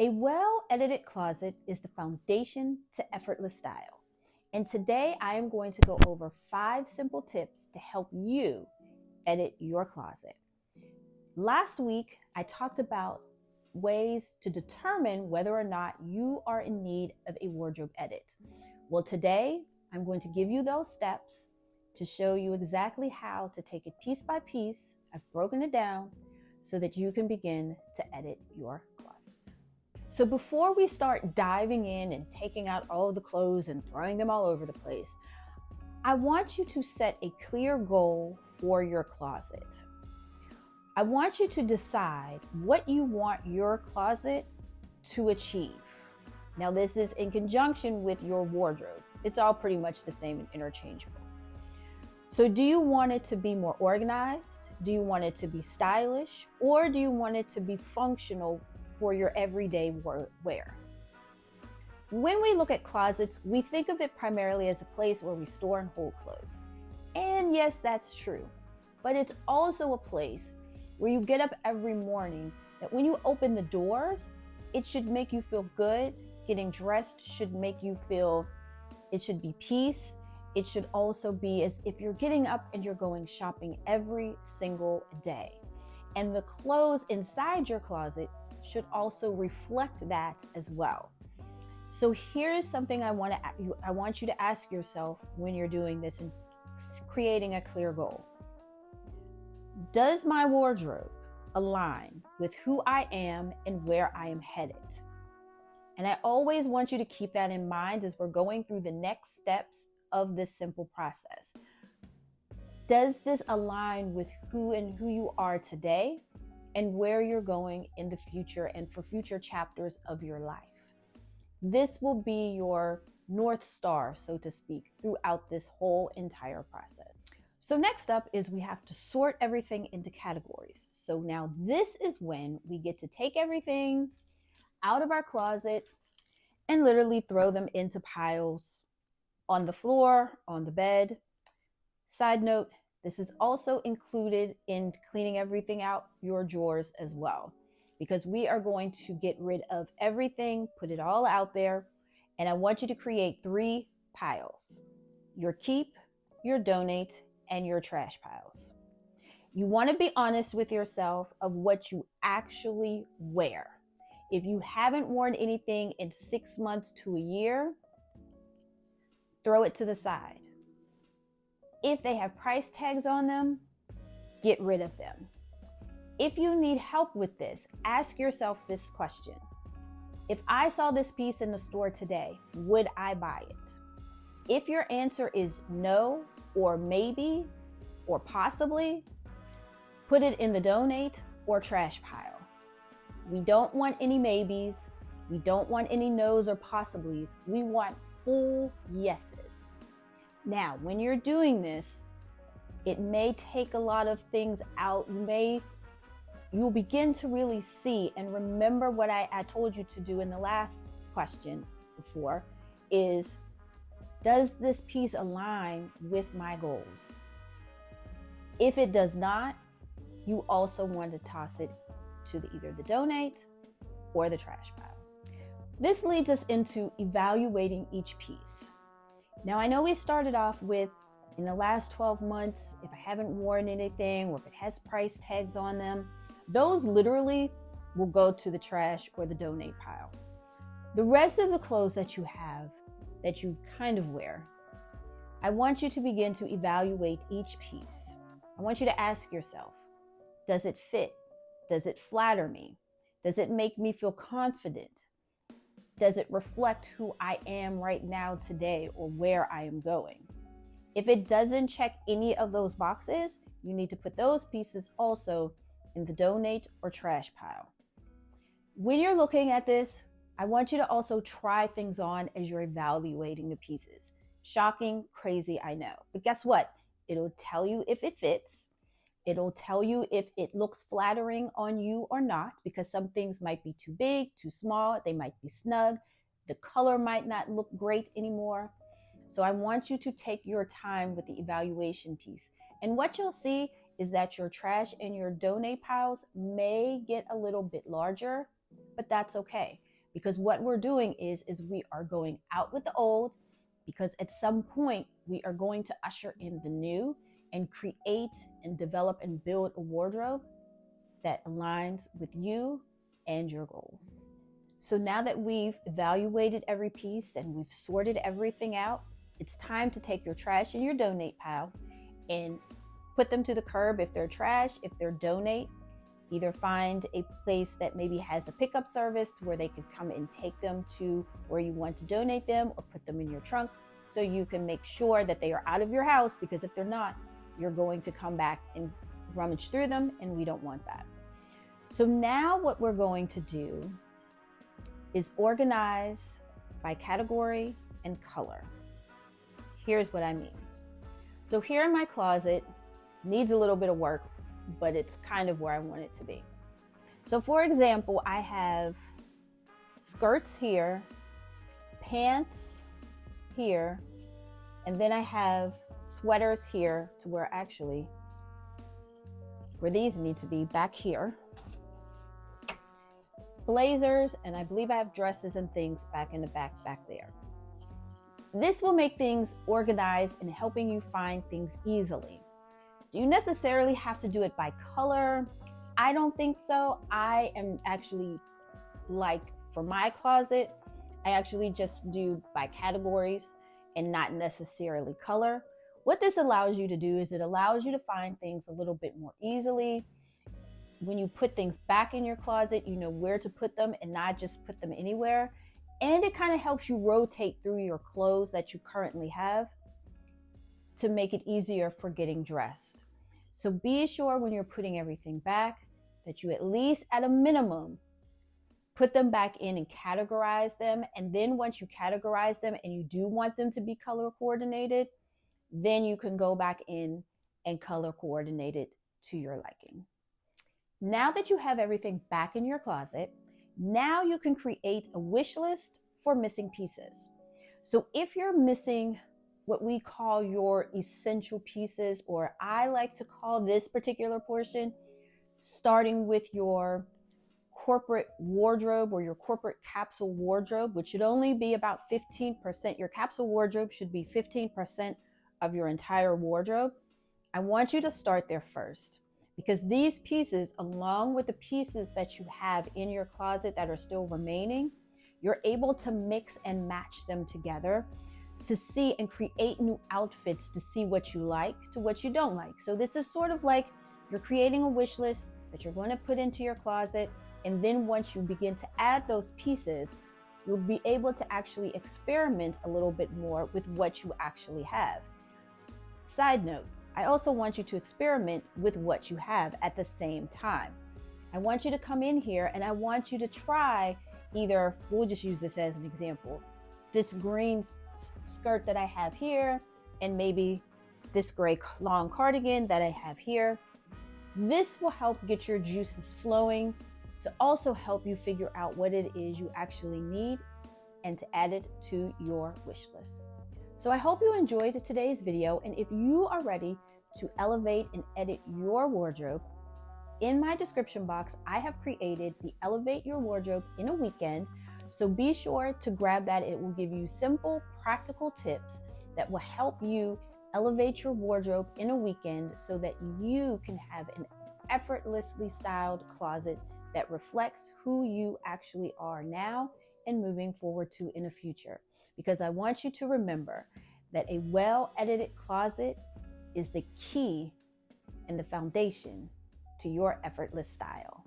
A well-edited closet is the foundation to effortless style. And today I am going to go over 5 simple tips to help you edit your closet. Last week, I talked about ways to determine whether or not you are in need of a wardrobe edit. Well, today I'm going to give you those steps to show you exactly how to take it piece by piece. I've broken it down so that you can begin to edit your closet. So before we start diving in and taking out all of the clothes and throwing them all over the place, I want you to set a clear goal for your closet. I want you to decide what you want your closet to achieve. Now, this is in conjunction with your wardrobe. It's all pretty much the same and interchangeable. So do you want it to be more organized? Do you want it to be stylish? Or do you want it to be functional for your everyday wear? When we look at closets, we think of it primarily as a place where we store and hold clothes. And yes, that's true. But it's also a place where you get up every morning that when you open the doors, it should make you feel good. Getting dressed should make you feel, it should be peace. It should also be as if you're getting up and you're going shopping every single day. And the clothes inside your closet should also reflect that as well. So here's something I want you to ask yourself when you're doing this and creating a clear goal. Does my wardrobe align with who I am and where I am headed? And I always want you to keep that in mind as we're going through the next steps of this simple process. Does this align with who you are today and where you're going in the future and for future chapters of your life? This will be your North Star, so to speak, throughout this whole entire process. So next up is we have to sort everything into categories. So now this is when we get to take everything out of our closet and literally throw them into piles on the floor, on the bed. Side note, this is also included in cleaning everything out your drawers as well, because we are going to get rid of everything, put it all out there. And I want you to create 3 piles: your keep, your donate, and your trash piles. You want to be honest with yourself of what you actually wear. If you haven't worn anything in 6 months to a year, throw it to the side. If they have price tags on them, get rid of them. If you need help with this, ask yourself this question. If I saw this piece in the store today, would I buy it? If your answer is no, or maybe, or possibly, put it in the donate or trash pile. We don't want any maybes. We don't want any no's or possiblies. We want full yeses. Now, when you're doing this, it may take a lot of things out. You'll begin to really see and remember what I told you to do in the last question before is, does this piece align with my goals? If it does not, you also want to toss it to either the donate or the trash piles. This leads us into evaluating each piece. Now, I know we started off with, in the last 12 months, if I haven't worn anything or if it has price tags on them, those literally will go to the trash or the donate pile. The rest of the clothes that you have, that you kind of wear, I want you to begin to evaluate each piece. I want you to ask yourself, does it fit? Does it flatter me? Does it make me feel confident? Does it reflect who I am right now today or where I am going? If it doesn't check any of those boxes, you need to put those pieces also in the donate or trash pile. When you're looking at this, I want you to also try things on as you're evaluating the pieces. Shocking, crazy, I know. But guess what? It'll tell you if it fits. It'll tell you if it looks flattering on you or not, because some things might be too big, too small, they might be snug. The color might not look great anymore. So I want you to take your time with the evaluation piece. And what you'll see is that your trash and your donate piles may get a little bit larger, but that's okay. Because what we're doing is we are going out with the old, because at some point we are going to usher in the new and create and develop and build a wardrobe that aligns with you and your goals. So now that we've evaluated every piece and we've sorted everything out, it's time to take your trash and your donate piles and put them to the curb if they're trash. If they're donate, either find a place that maybe has a pickup service where they could come and take them to where you want to donate them, or put them in your trunk so you can make sure that they are out of your house, because if they're not, you're going to come back and rummage through them, and we don't want that. So now what we're going to do is organize by category and color. Here's what I mean. So here in my closet, needs a little bit of work, but it's kind of where I want it to be. So for example, I have skirts here, pants here, and then I have sweaters here to where these need to be back here. Blazers, and I believe I have dresses and things back in the back there. This will make things organized and helping you find things easily. Do you necessarily have to do it by color? I don't think so. I am actually, like for my closet, I actually just do by categories and not necessarily color. What this allows you to do is it allows you to find things a little bit more easily. When you put things back in your closet, you know where to put them and not just put them anywhere. And it kind of helps you rotate through your clothes that you currently have to make it easier for getting dressed. So be sure when you're putting everything back that you at least at a minimum put them back in and categorize them. And then once you categorize them and you do want them to be color coordinated, then you can go back in and color coordinate it to your liking. Now that you have everything back in your closet, now you can create a wish list for missing pieces. So if you're missing what we call your essential pieces, or I like to call this particular portion, starting with your corporate wardrobe or your corporate capsule wardrobe, which should only be about 15%. Your capsule wardrobe should be 15% of your entire wardrobe. I want you to start there first, because these pieces, along with the pieces that you have in your closet that are still remaining, you're able to mix and match them together to see and create new outfits, to see what you like to what you don't like. So this is sort of like you're creating a wish list that you're going to put into your closet. And then once you begin to add those pieces, you'll be able to actually experiment a little bit more with what you actually have. Side note, I also want you to experiment with what you have at the same time. I want you to come in here and I want you to try either, we'll just use this as an example, this green skirt that I have here, and maybe this gray long cardigan that I have here. This will help get your juices flowing to also help you figure out what it is you actually need and to add it to your wish list. So I hope you enjoyed today's video, and if you are ready to elevate and edit your wardrobe, in my description box, I have created the Elevate Your Wardrobe in a Weekend. So be sure to grab that. It will give you simple, practical tips that will help you elevate your wardrobe in a weekend so that you can have an effortlessly styled closet that reflects who you actually are now and moving forward to in the future. Because I want you to remember that a well-edited closet is the key and the foundation to your effortless style.